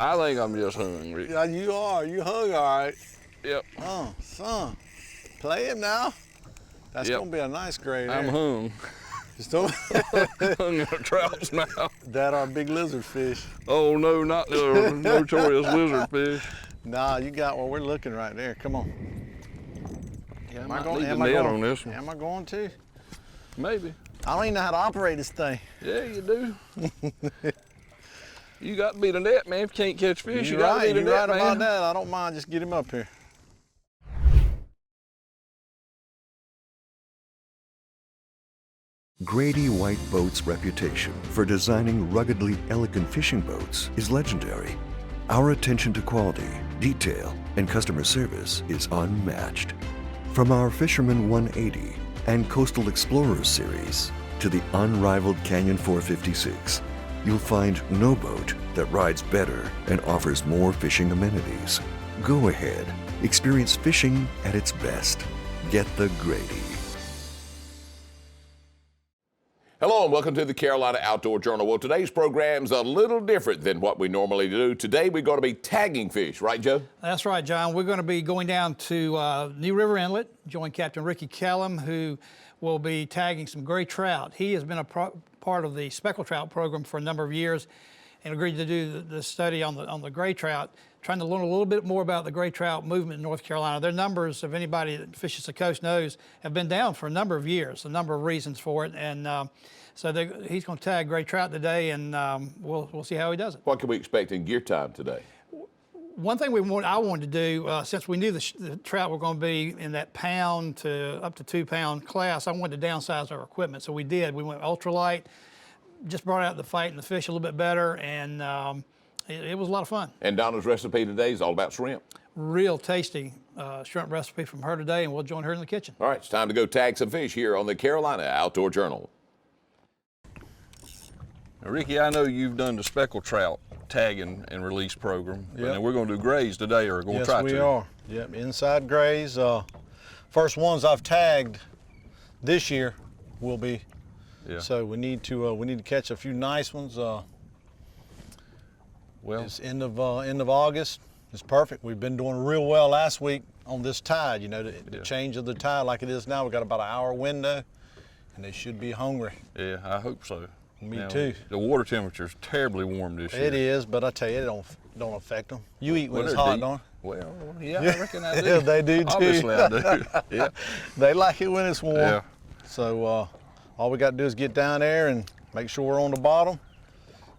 I think I'm just hungry. Yeah, you are. You hung all right. Yep. Oh, son. Play him now. That's Yep. gonna be a nice grade. I'm hung. Just don't. Hung in a trout's mouth. That our big lizard fish. Oh no, not the notorious lizard fish. Nah, you got what we're looking right there. Come on. Yeah, Am I might going? need the Am I net going? on this one. Am I going to? Maybe. I don't even know how to operate this thing. Yeah, you do. You got to be the net, man. If you can't catch fish, you You're got to right. be the You're net, right man. about that. I don't mind. Just get him up here. Grady White Boats' reputation for designing ruggedly elegant fishing boats is legendary. Our attention to quality, detail, and customer service is unmatched. From our Fisherman 180 and Coastal Explorers series to the unrivaled Canyon 456, you'll find no boat that rides better and offers more fishing amenities. Go ahead, experience fishing at its best. Get the Grady. Hello and welcome to the Carolina Outdoor Journal. Well, today's program's a little different than what we normally do. Today we're going to be tagging fish, right, Joe? That's right, John. We're going to be going down to New River Inlet, join Captain Ricky Kellum, who will be tagging some gray trout. He has been a part of the speckled trout program for a number of years and agreed to do the study on the gray trout, trying to learn a little bit more about the gray trout movement in North Carolina. Their numbers, if anybody that fishes the coast knows, have been down for a number of years, a number of reasons for it. And so he's going to tag gray trout today, and we'll see how he does it. What can we expect in gear time today? One thing I wanted to do, since we knew the trout were going to be in that pound to up to 2 pound class, I wanted to downsize our equipment. So we did. We went ultralight, just brought out the fight and the fish a little bit better, and it was a lot of fun. And Donna's recipe today is all about shrimp. Real tasty shrimp recipe from her today, and we'll join her in the kitchen. All right, it's time to go tag some fish here on the Carolina Outdoor Journal. Now, Ricky, I know you've done the speckled trout tagging and release program. Yep. And we're going to do grays today, or going to try to. Yes, we are. Yep, inside grays. First ones I've tagged this year will be. Yeah. So we need to catch a few nice ones. Well, It's end of August. It's perfect. We've been doing real well last week on this tide. You know, the change of the tide like it is now. We've got about an hour window, and they should be hungry. yeah, I hope so. Me Now, too. The water temperature is terribly warm this year. It is, but I tell you, it don't affect them. You eat when Well, it's they're hot, deep. don't Well, yeah, I reckon I do. They do too. Obviously I do. Yeah. They like it when it's warm. Yeah. So all we got to do is get down there and make sure we're on the bottom,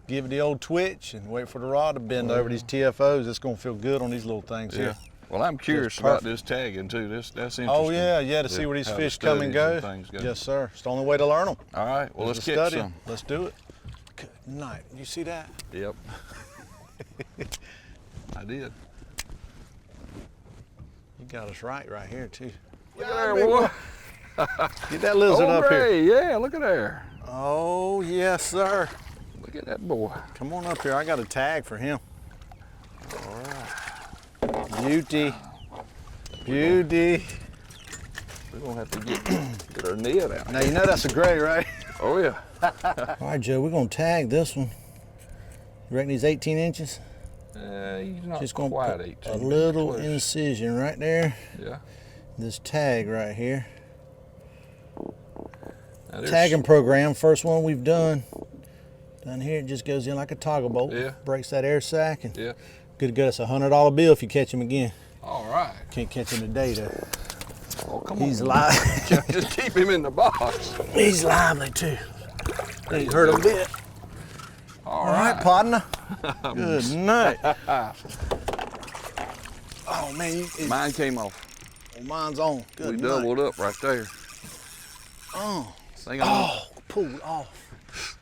give it the old twitch, and wait for the rod to bend over these TFOs. It's going to feel good on these little things here. Well, I'm curious about this tagging too. That's interesting. Oh yeah, to see where these how the fish come and go. things go. Yes, sir. It's the only way to learn them. All right. Well, let's to get study 'em. some. Let's do it. Good night. You see that? Yep. I did. You got us right here too. Look at there, boy. Get that lizard up here. Gray, yeah, look at there. Oh yes, sir. Look at that boy. Come on up here. I got a tag for him. All right. Beauty. Beauty. We're gonna have to get our net out. Now you know that's a gray, right? Oh yeah. All right, Joe, we're gonna tag this one. You reckon he's 18 inches? He's not Just gonna quite put 18. a little Close. incision right there. Yeah. This tag right here. Now, there's- Tagging program, first one we've done. Down here, it just goes in like a toggle bolt. Yeah. Breaks that air sac, and Yeah. good to go. It's a $100 bill if you catch him again. All right. Can't catch him today though. Oh, come He's on. lively. Just keep him in the box. He's lively too. Ain't hurt a bit. All All right, partner. Good night. Oh man, Mine came off. mine's on. Good We night. doubled up right there. Oh, Think I'm- pulled off.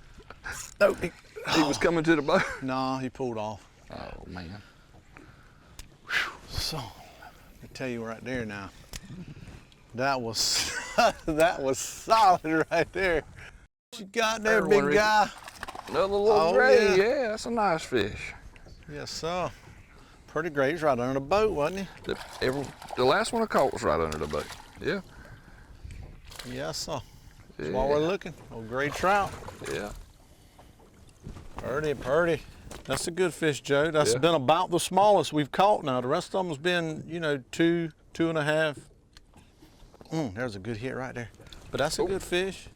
No, He was coming to the boat. no, he pulled off. Oh man. So, I tell you right there now. That was that was solid right there. What you got there, There's big one, Ricky. guy? Another little Oh, gray. yeah. Yeah, that's a nice fish. Yes, sir. Pretty great. He's right under the boat, wasn't The last one I caught was right under the boat. Yeah. he? Yes, sir. That's Yeah. why we're looking. Oh, great trout. Yeah. Purdy, purdy. That's a good fish, Joe. That's Yeah. been about the smallest we've caught now. The rest of them has been, you know, 2, 2.5. There's a good hit right there. But that's a good fish.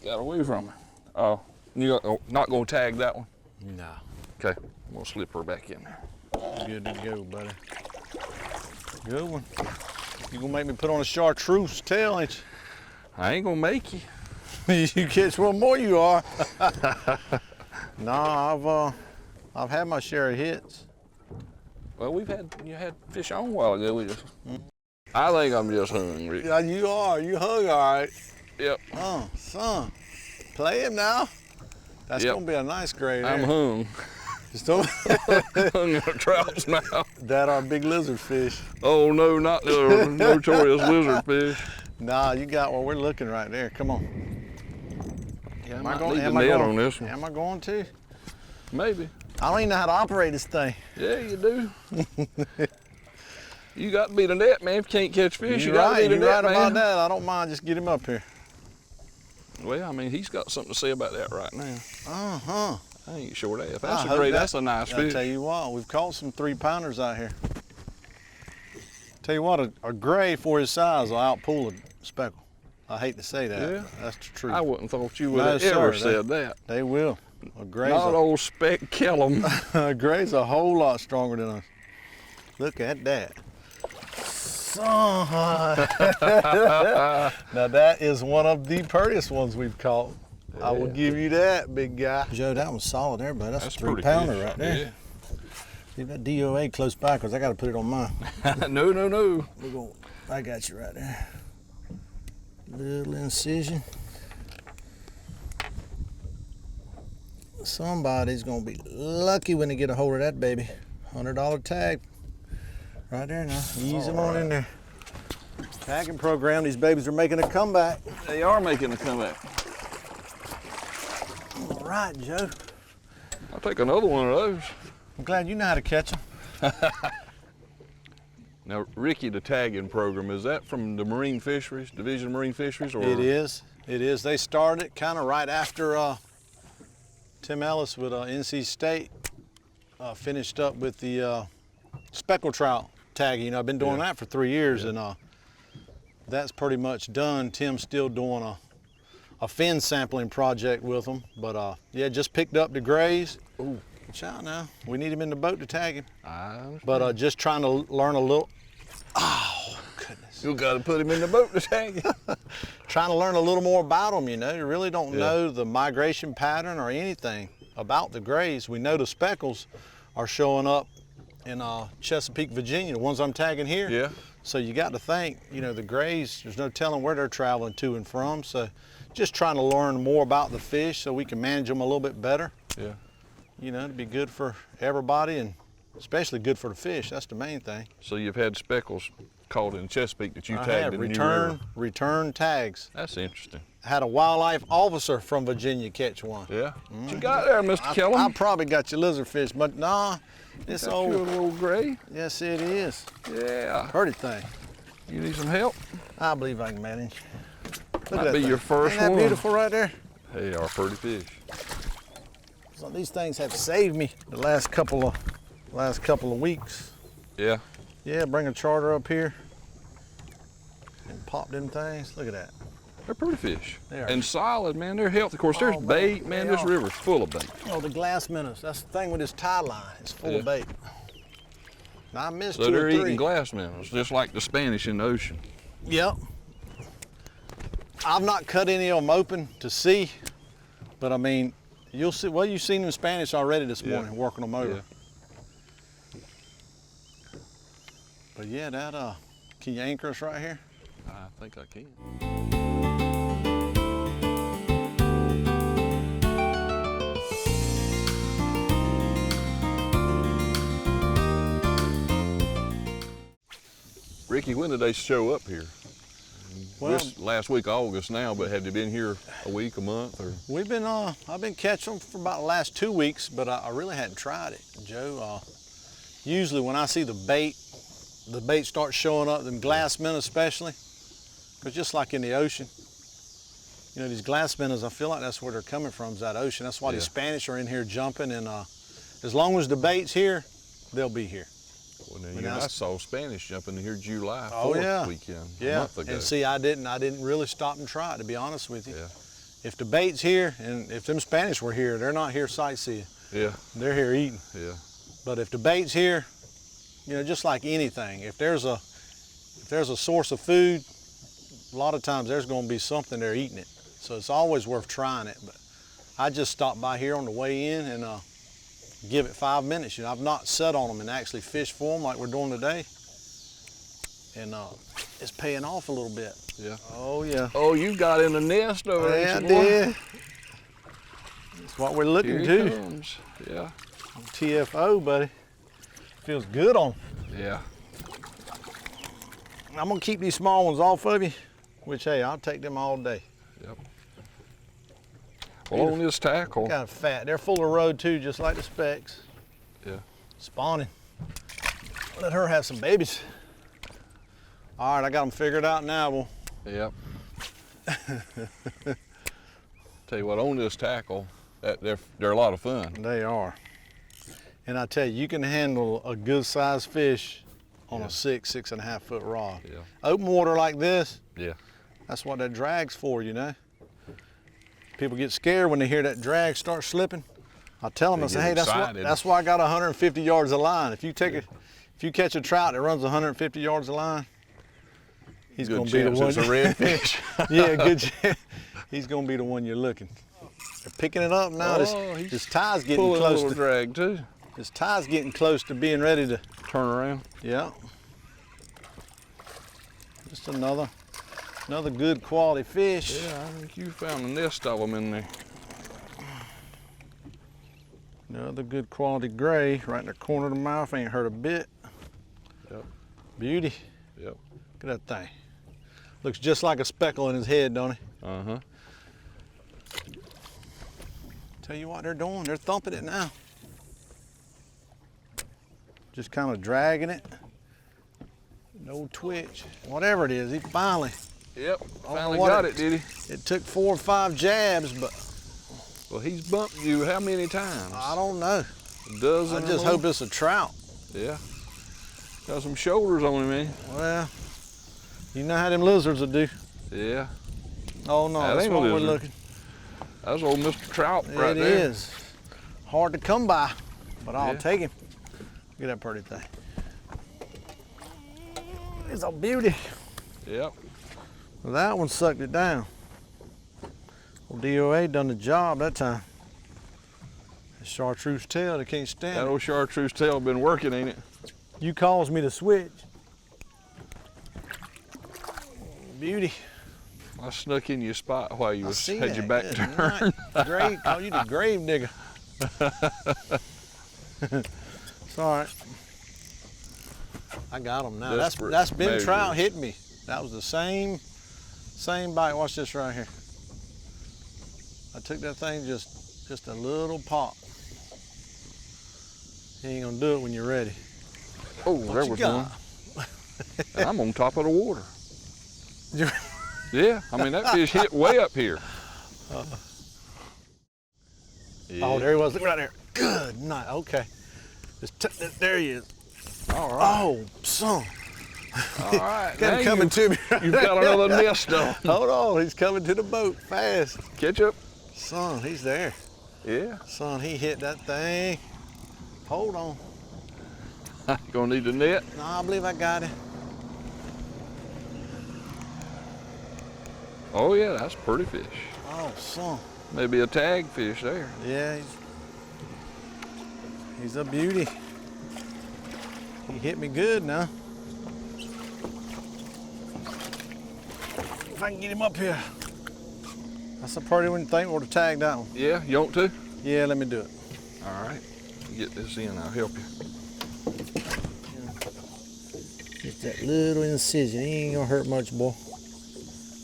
Got away from her. Oh, you're not gonna tag that one? No. Okay, we'll slip her back in there. Good to go, buddy. Good one. You gonna make me put on a chartreuse tail, ain't I ain't gonna make you. you? You catch one more, you are. Nah, I've had my share of hits. Well, you had fish on a while ago. I think I'm just hungry. Yeah, you are. You hung all right. Yep. Oh, son. Play him now. That's Yep. gonna be a nice grade. I'm there. hung. Just don't Hung in a trout's mouth. that our big lizard fish. Oh no, not the notorious lizard fish. Nah, you got what we're looking right there. Come on. Yeah, Am I might going? need the Am I net going? on this one. Am I going to? Maybe. I don't even know how to operate this thing. Yeah, you do. You got to be the net, man. If you can't catch fish, you You're got to right. be the You're net, right man. about that. I don't mind. Just get him up here. Well, I mean, he's got something to say about that right now. Uh-huh. I ain't sure that. If I that's a hope great, that- that's a nice I'll fish. tell you what, we've caught some 3-pounders out here. Tell you what, a gray for his size will outpull a speckle. I hate to say that, Yeah. but that's the truth. I wouldn't thought you would No, have ever sir, said that. They will. A gray's, Not old Speck Kellum. a gray's a whole lot stronger than us. Look at that. Son. Now that is one of the prettiest ones we've caught. I will Yeah. give you that, big guy. Joe, that was solid there, buddy. That's a pretty 3-pounder fish. right there. Leave that DOA close by, because I got to put it on mine. Yeah. No. I got you right there. Little incision. Somebody's gonna be lucky when they get a hold of that baby. $100 tag. Right there now. Ease them on in there. Tagging program, these babies are making a comeback. They are making a comeback. All right, Joe. I'll take another one of those. I'm glad you know how to catch them. Now, Ricky, the tagging program, is that from the Marine Fisheries, Division of Marine Fisheries? Or? It is. It is. They started kind of right after Tim Ellis with NC State finished up with the speckled trout tagging. You know, I've been doing that for 3 years, and that's pretty much done. Tim's still doing a fin sampling project with them, but yeah, just picked up the grays. Ooh. Watch out now. We need him in the boat to tag him. I understand. But just trying to learn a little. Oh, goodness. You got to put him in the boat to tag him. Trying to learn a little more about them, you know. You really don't know the migration pattern or anything about the grays. We know the speckles are showing up in Chesapeake, Virginia, the ones I'm tagging here. Yeah. So you got to think, you know, the grays, there's no telling where they're traveling to and from. So just trying to learn more about the fish so we can manage them a little bit better. Yeah. You know, to be good for everybody and especially good for the fish. That's the main thing. So you've had speckles caught in Chesapeake that you I tagged have in the New River. return tags. That's interesting. Had a wildlife officer from Virginia catch one. Yeah. What you got there, Mr. I Kellum? probably got your lizardfish, but nah, it's That's your old. little gray. Yes, it is. Yeah. Pretty thing. You need some help? I believe I can manage. Look Might at that be thing. your first Ain't that one. beautiful right there? They are pretty fish. So these things have saved me the last couple of weeks. Yeah. Yeah, bring a charter up here and pop them things. Look at that. They're pretty fish. They are. And solid, man. They're healthy. Of course, there's Oh, man, bait, man. they This are. river's full of bait. Oh, the glass minnows. That's the thing with this tie line. It's full of bait. Now, I missed So 2 they're or 3. eating glass minnows, just like the Spanish in the ocean. Yep. I've not cut any of them open to see, but I mean, you'll see. Well, you've seen them in Spanish already this morning, working them over. Yeah. But yeah, that can you anchor us right here? I think I can. Ricky, when did they show up here? Well, This last week, August now, but have they been here a week, a month, or? we've been I've been catching them for about the last 2 weeks, but I really hadn't tried it, Joe. Usually when I see the bait starts showing up, them glass minnows especially, because just like in the ocean, you know, these glass minnows, I feel like that's where they're coming from, is that ocean. That's why these Spanish are in here jumping, and As long as the bait's here, they'll be here. Well, now, I saw Spanish jumping here July 4th Oh yeah, weekend, a yeah. month ago. And see, I didn't really stop and try it, to be honest with you. Yeah. If the bait's here, and if them Spanish were here, they're not here sightseeing. Yeah. They're here eating. Yeah. But if the bait's here, you know, just like anything, if there's a source of food, a lot of times there's going to be something there eating it. So it's always worth trying it. But I just stopped by here on the way in and give it 5 minutes. You know, I've not sat on them and actually fished for them like we're doing today. And it's paying off a little bit. Yeah. Oh yeah. Oh, you got in the nest over there. Yeah, I did. That's what we're looking Here to. it comes. Yeah. TFO, buddy. Feels good on. Yeah. I'm gonna keep these small ones off of you, which, hey, I'll take them all day. Yep. Well, on this tackle. Kind of fat. They're full of road too, just like the specks. Yeah. Spawning. Let her have some babies. All right, I got them figured out now. Well, Yep. Tell you what, on this tackle, they're a lot of fun. they are. And I tell you can handle a good sized fish on a 6.5 foot rod. Yeah. Open water like this, Yeah. that's what that drag's for, you know. People get scared when they hear that drag start slipping. I tell them, They I say, get hey, excited. that's why I got 150 yards of line. If you catch a trout that runs 150 yards of line, he's Good gonna be the chance one. it's a redfish. Yeah, good chance. He's gonna be the one you're looking. They're picking it up now. He's This tie's getting Pulling a close little to. drag too. This tie's getting close to being ready to. Turn around. Yeah. Just another good quality fish. Yeah, I think you found a nest of them in there. Another good quality gray right in the corner of the mouth. Ain't hurt a bit. Yep. Beauty. Yep. Look at that thing. Looks just like a speckle in his head, don't he? Uh-huh. Tell you what they're doing. They're thumping it now. Just kind of dragging it. No twitch. Whatever it is, he finally. Yep. Finally what got it- it, did he? It took 4 or 5 jabs, but Well, he's bumped you how many times? I don't know. A dozen. I or just more? hope it's a trout. Yeah. Got some shoulders on him, man. Well, you know how them lizards will do. Yeah. Oh no, That that's ain't a what we're lizard. looking. That's old Mr. Trout right It there. is. Hard to come by, but I'll Yeah. take him. Look at that pretty thing. It's a beauty. Yep. Well, that one sucked it down. Well, DOA done the job that time. That chartreuse tail, they can't stand That it. old chartreuse tail been working, ain't it? You caused me to switch. Beauty. I snuck in your spot while you I was see had that. your back Good turned. night. Grave, call you the grave digger. It's all right. I got them now. Desperate That's been trout measures. hitting me. That was the same bite. Watch this right here. I took that thing just a little pop. You ain't gonna do it when you're ready. Oh, What there you was got? one. And I'm on top of the water. Yeah, I mean that fish hit way up here. Oh, there he was. Look right there. Good night. Okay. There he is. All right. Oh, son. All right. Got Now him coming to me. You've got another nest on. Hold on, he's coming to the boat fast. Catch up. Son, he's there. Yeah. Son, he hit that thing. Hold on. Gonna need the net. No, I believe I got it. Oh yeah, that's a pretty fish. Oh, son. Maybe a tag fish there. Yeah, he's a beauty. He hit me good now. If I can get him up here. That's a pretty one. Think we'll tag that one. Yeah, you want to? Yeah, let me do it. All right. Get this in, I'll help you. Just that little incision. He ain't gonna hurt much, boy.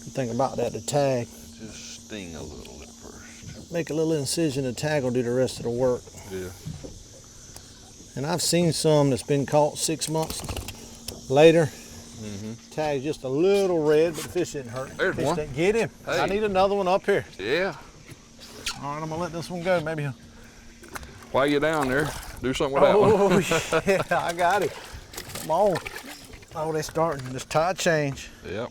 Good thing about that, the tag. Just sting a little at first. Make a little incision, the tag will do the rest of the work. Yeah. And I've seen some that's been caught 6 months later. Tag's just a little red, but the fish didn't hurt. There's Fish one. didn't get him. I Hey. need another one up here. Yeah. All right, I'm gonna let this one go. Maybe he'll. While you're down there, Do something with that one. Oh, yeah, I got it. Come on. Oh, they starting this tide change. Yep.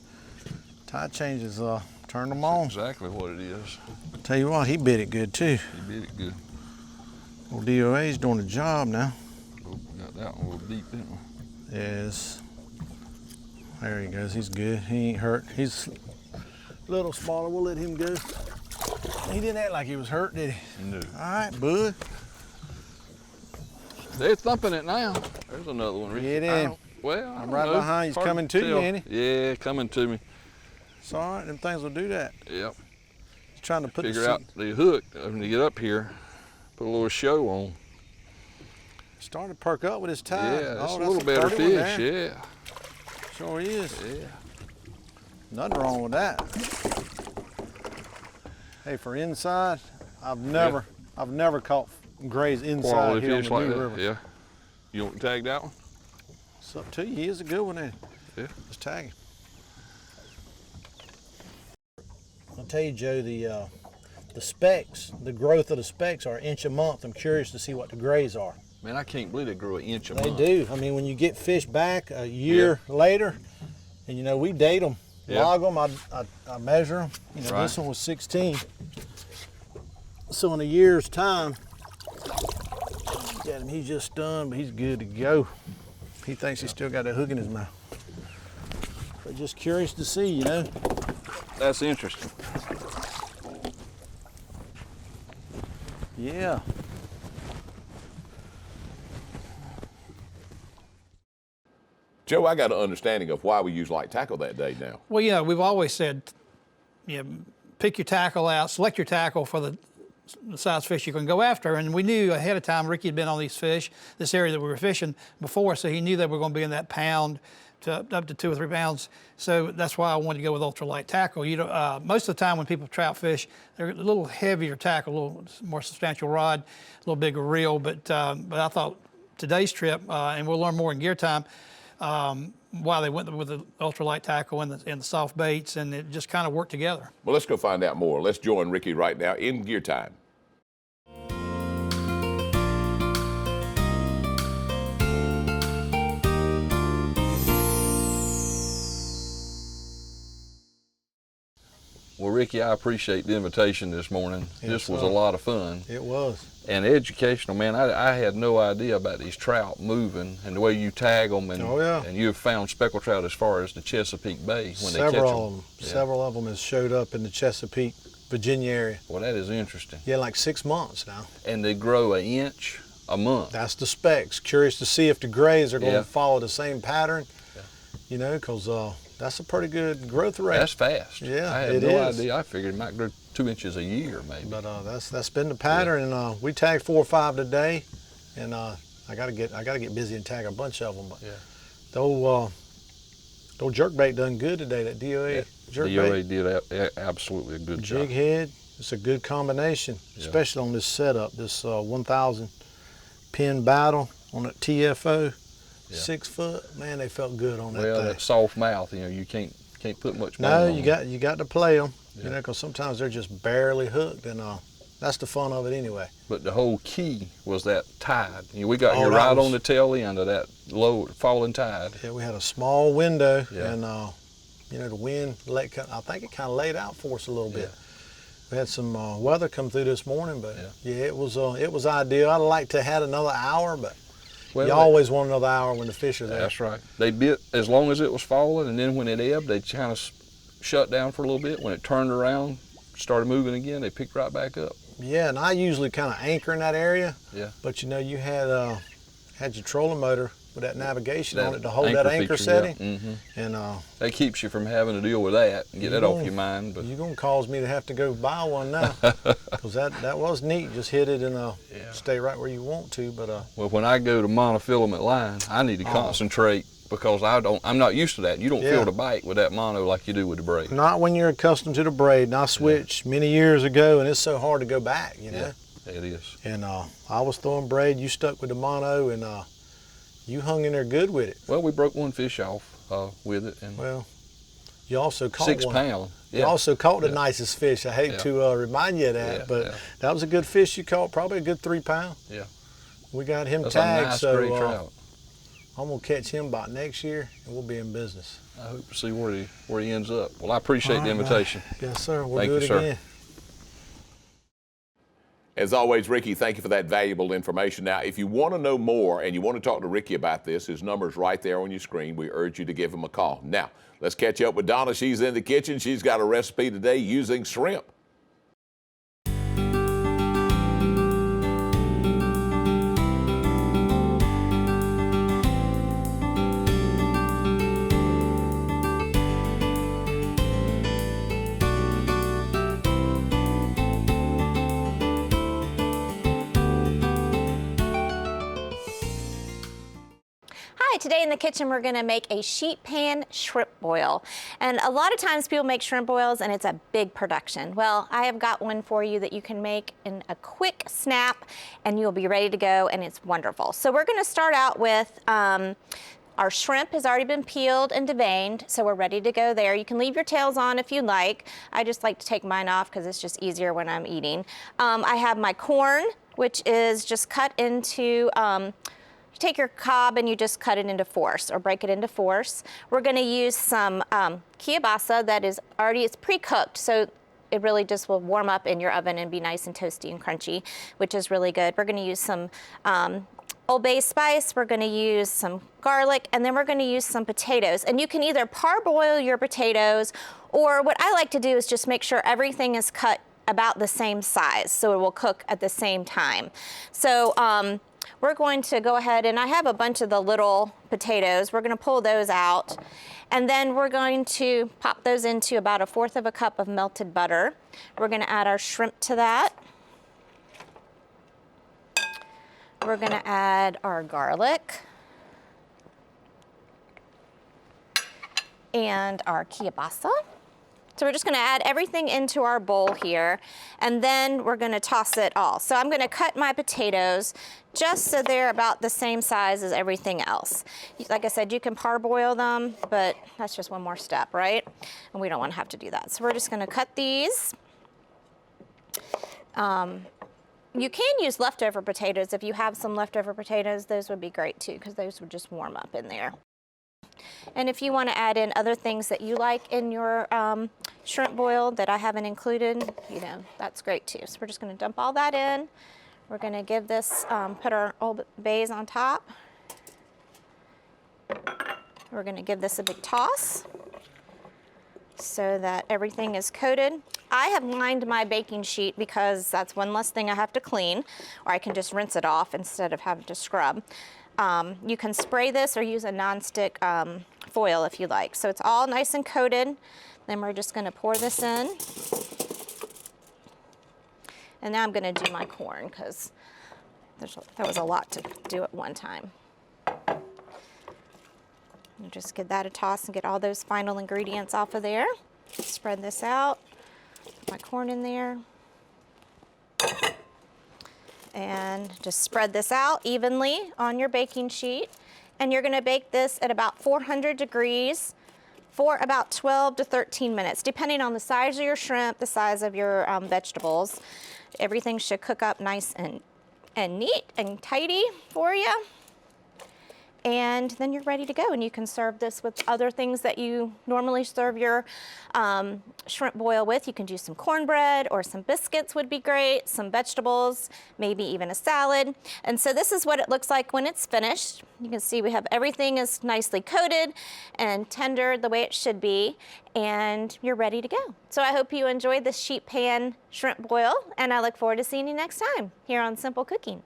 Tide change is turned them on. Exactly what it is. Tell you what, he bit it good too. He bit it good. Old DOA's doing the job now. Oh, we got that one a little deep, didn't we? Yes. There he goes. He's good. He ain't hurt. He's a little smaller. We'll let him go. He didn't act like he was hurt, did he? No. All right, bud. They're thumping it now. There's another one. Ricky. Get in. Well, I'm right behind you. He's coming to you, ain't he? Yeah, coming to me. It's all right. Them things will do that. Yep. He's trying to put Figure out the hook when you get up here. Put a little show on. Starting to perk up with his tide. Yeah, that's oh, a little better 30 one fish. there. Yeah. Sure is. Yeah. Nothing wrong with that. Hey, for inside, I've never caught grays inside Quality here on fish the like New that. River. Yeah. You want to tag that one? It's up to you. He is a good one, ain't he? Yeah. Let's tag him. I'll tell you, Joe, the specks, the growth of the specks are an inch a month. I'm curious to see what the grays are. Man, I can't believe they grow an inch a They month. do. I mean, when you get fish back a year later, and you know, we date them, log them, I measure them. You know, this one was 16. So in a year's time, got him, he's just done, but he's good to go. He thinks he's still got a hook in his mouth. But just curious to see, you know. That's interesting. Yeah. Joe, I got an understanding of why we use light tackle that day now. Well, yeah, we've always said, you know, pick your tackle out, select your tackle for the size fish you can go after. And we knew ahead of time Ricky had been on these fish, this area that we were fishing before, so he knew they were going to be in that pound to up to 2 or 3 pounds. So that's why I wanted to go with ultralight tackle. You know, most of the time when people trout fish, they're a little heavier tackle, a little more substantial rod, a little bigger reel. But I thought today's trip, and we'll learn more in gear time, why they went with the ultralight tackle and the soft baits, and it just kind of worked together. Well, let's go find out more. Let's join Ricky right now in Gear Time. Well, Ricky, I appreciate the invitation this morning. This was a lot of fun. It was. And educational, man. I had no idea about these trout moving and the way you tag them. And, and you've found speckled trout as far as the Chesapeake Bay when they catch them. Several of them. Yeah. Several of them has showed up in the Chesapeake, Virginia area. Well, that is interesting. Yeah, like 6 months now. And they grow an inch a month. That's the specs. Curious to see if the grays are going to follow the same pattern. You know, because that's a pretty good growth rate. That's fast. Yeah, I had no idea. I figured it might grow 2 inches a year, maybe. But that's been the pattern, and we tagged 4 or 5 today, and I gotta get busy and tag a bunch of them. But the old jerkbait done good today. That DOA jerkbait. DOA did absolutely a good job. Jig head. It's a good combination, especially on this setup. This 1,000 pin battle on that TFO. 6 foot, man, they felt good on that thing. Well, that soft mouth, you know, you can't put much more No, on you got to play them, you know, because sometimes they're just barely hooked, and that's the fun of it anyway. But the whole key was that tide. You know, we got here right on the tail end of that low falling tide. Yeah, we had a small window, and you know, the wind I think it kind of laid out for us a little bit. We had some weather come through this morning, but it was ideal. I'd like to have had another hour, but. Well, you always want another hour when the fish are there. That's right. They bit as long as it was falling, and then when it ebbed, they kind of shut down for a little bit. When it turned around, started moving again, they picked right back up. Yeah, and I usually kind of anchor in that area. Yeah. But you know, you had your trolling motor with that navigation on it to hold that anchor setting. And that keeps you from having to deal with that and get that off your mind. But you're gonna cause me to have to go buy one now, because that was neat. Just hit it and stay right where you want to. But well, when I go to monofilament line, I need to concentrate, because I'm not used to that. You don't feel the bite with that mono like you do with the braid. Not when you're accustomed to the braid. And I switched many years ago, and it's so hard to go back. You know. Yeah, it is. And I was throwing braid. You stuck with the mono, and you hung in there good with it. Well, we broke one fish off with it. And well, you also caught 6 one. pound. You also caught the nicest fish. I hate to remind you of that, but that was a good fish you caught, probably a good 3 pound. Yeah. We got him That's tagged, a nice, so great trout. I'm gonna catch him about next year, and we'll be in business. I hope to see where he ends up. Well, I appreciate the invitation. Yes, sir. We'll Thank do you, it sir. again. As always, Ricky, thank you for that valuable information. Now, if you want to know more and you want to talk to Ricky about this, his number's right there on your screen. We urge you to give him a call. Now, let's catch up with Donna. She's in the kitchen. She's got a recipe today using shrimp. Hi, today in the kitchen we're going to make a sheet pan shrimp boil. And a lot of times people make shrimp boils and it's a big production. Well, I have got one for you that you can make in a quick snap and you'll be ready to go, and it's wonderful. So we're going to start out with our shrimp has already been peeled and deveined, so we're ready to go there. You can leave your tails on if you like. I just like to take mine off because it's just easier when I'm eating. I have my corn, which is just cut into take your cob and you just cut it into fourths or break it into fourths. We're going to use some kielbasa that is already, it's pre-cooked, so it really just will warm up in your oven and be nice and toasty and crunchy, which is really good. We're going to use some Old Bay spice, we're going to use some garlic, and then we're going to use some potatoes. And you can either parboil your potatoes, or what I like to do is just make sure everything is cut about the same size so it will cook at the same time. So we're going to go ahead, and I have a bunch of the little potatoes. We're going to pull those out, and then we're going to pop those into about 1/4 cup of melted butter. We're going to add our shrimp to that. We're going to add our garlic and our kielbasa. So we're just going to add everything into our bowl here, and then we're going to toss it all. So I'm going to cut my potatoes just so they're about the same size as everything else. Like I said, you can parboil them, but that's just one more step, right? And we don't want to have to do that. So we're just going to cut these. You can use leftover potatoes. If you have some leftover potatoes, those would be great too, because those would just warm up in there. And if you want to add in other things that you like in your shrimp boil that I haven't included, you know, that's great too. So we're just going to dump all that in. We're going to give this, put our Old Bays on top. We're going to give this a big toss so that everything is coated. I have lined my baking sheet because that's one less thing I have to clean, or I can just rinse it off instead of having to scrub. You can spray this or use a nonstick foil if you like. So it's all nice and coated. Then we're just going to pour this in. And now I'm going to do my corn because that was a lot to do at one time. You just give that a toss and get all those final ingredients off of there. Spread this out. Put my corn in there. And just spread this out evenly on your baking sheet. And you're going to bake this at about 400 degrees for about 12 to 13 minutes, depending on the size of your shrimp, the size of your vegetables. Everything should cook up nice and neat and tidy for you. And then you're ready to go, and you can serve this with other things that you normally serve your shrimp boil with. You can do some cornbread or some biscuits would be great, some vegetables, maybe even a salad. And so this is what it looks like when it's finished. You can see we have everything is nicely coated and tender the way it should be, and you're ready to go. So I hope you enjoyed this sheet pan shrimp boil, and I look forward to seeing you next time here on Simple Cooking.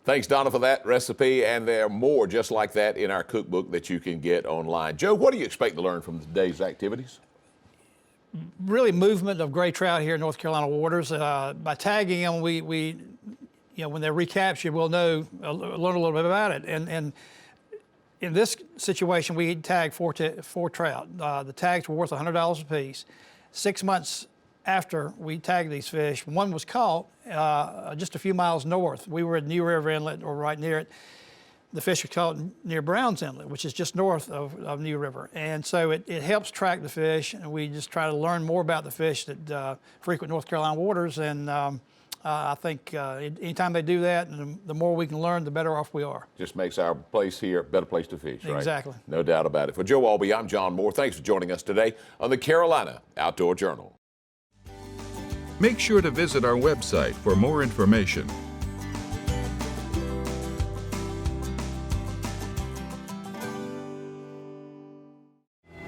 Thanks, Donna, for that recipe, and there are more just like that in our cookbook that you can get online. Joe, what do you expect to learn from today's activities? Really movement of gray trout here in North Carolina waters. By tagging them, we you know, when they're recaptured, we'll learn a little bit about it. And in this situation, we tagged four trout. The tags were worth $100 a piece. 6 months after we tagged these fish, one was caught just a few miles north. We were at New River Inlet, or right near it. The fish were caught near Brown's Inlet, which is just north of New River. And so it helps track the fish, and we just try to learn more about the fish that frequent North Carolina waters. And I think anytime they do that, and the more we can learn, the better off we are. Just makes our place here a better place to fish, right? Exactly. No doubt about it. For Joe Albee, I'm John Moore. Thanks for joining us today on the Carolina Outdoor Journal. Make sure to visit our website for more information.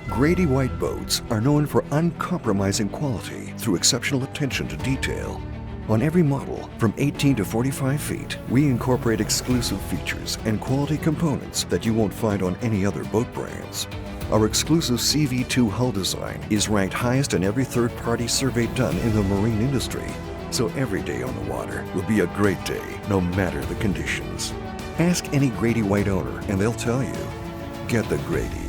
Grady White boats are known for uncompromising quality through exceptional attention to detail. On every model, from 18 to 45 feet, we incorporate exclusive features and quality components that you won't find on any other boat brands. Our exclusive CV2 hull design is ranked highest in every third-party survey done in the marine industry. So every day on the water will be a great day, no matter the conditions. Ask any Grady White owner and they'll tell you, get the Grady.